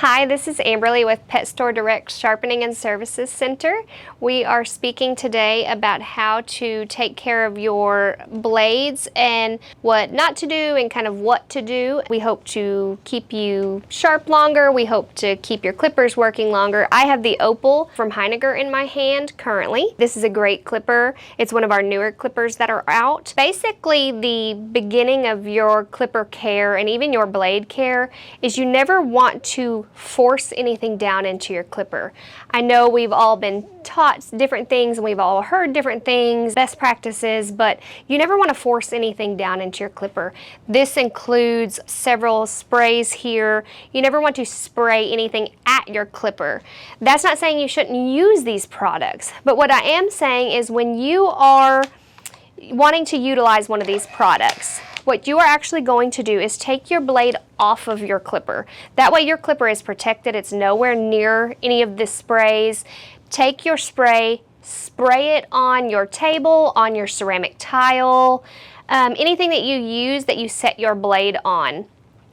Hi, this is Amberlee with Pet Store Direct Sharpening and Services Center. We are speaking today about how to take care of your blades and what not to do and kind of what to do. We hope to keep you sharp longer. We hope to keep your clippers working longer. I have the Opal from Heiniger in my hand currently. This is a great clipper. It's one of our newer clippers that are out. Basically, the beginning of your clipper care and even your blade care is you never want to force anything down into your clipper. I know we've all been taught different things and we've all heard different things, best practices, but you never want to force anything down into your clipper. This includes several sprays here. You never want to spray anything at your clipper. That's not saying you shouldn't use these products, but what I am saying is when you are wanting to utilize one of these products, what you are actually going to do is take your blade off of your clipper. That way your clipper is protected. It's nowhere near any of the sprays. Take your spray, spray it on your table, on your ceramic tile, anything that you use that you set your blade on.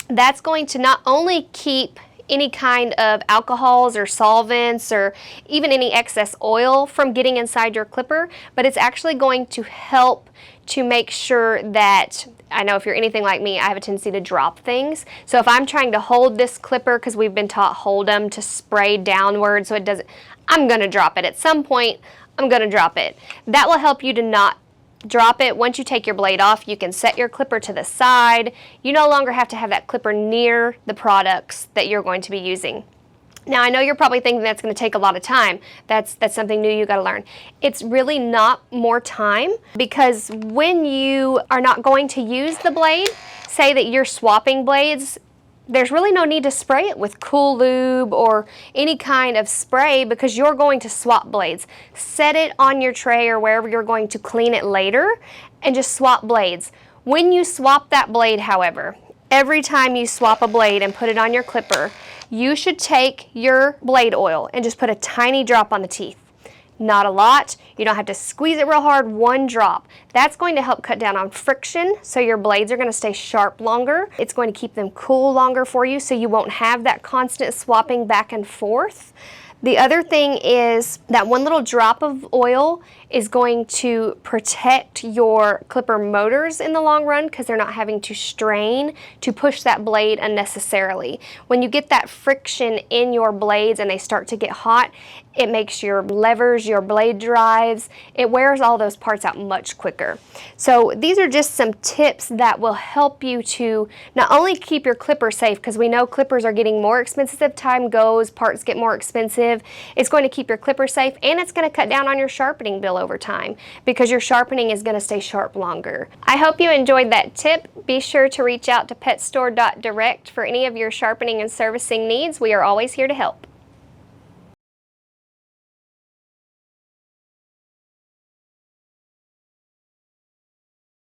That's going to not only keep any kind of alcohols or solvents or even any excess oil from getting inside your clipper, but it's actually going to help to make sure that, I know if you're anything like me, I have a tendency to drop things. So if I'm trying to hold this clipper, because we've been taught hold them to spray downward so it doesn't, I'm gonna drop it. At some point, I'm gonna drop it. That will help you to not drop it. Once you take your blade off, you can set your clipper to the side. You no longer have to have that clipper near the products that you're going to be using. Now, I know you're probably thinking that's going to take a lot of time. That's something new you got to learn. It's really not more time, because when you are not going to use the blade, say that you're swapping blades, there's really no need to spray it with Cool Lube or any kind of spray because you're going to swap blades. Set it on your tray or wherever you're going to clean it later and just swap blades. When you swap that blade, however, every time you swap a blade and put it on your clipper, you should take your blade oil and just put a tiny drop on the teeth. Not a lot. You don't have to squeeze it real hard, one drop. That's going to help cut down on friction, so your blades are going to stay sharp longer. It's going to keep them cool longer for you, so you won't have that constant swapping back and forth. The other thing is that one little drop of oil is going to protect your clipper motors in the long run because they're not having to strain to push that blade unnecessarily. When you get that friction in your blades and they start to get hot, it makes your levers, your blade drives, it wears all those parts out much quicker. So these are just some tips that will help you to not only keep your clipper safe, because we know clippers are getting more expensive as time goes, parts get more expensive. It's going to keep your clipper safe, and it's going to cut down on your sharpening bill over time because your sharpening is going to stay sharp longer. I hope you enjoyed that tip. Be sure to reach out to petstore.direct for any of your sharpening and servicing needs. We are always here to help.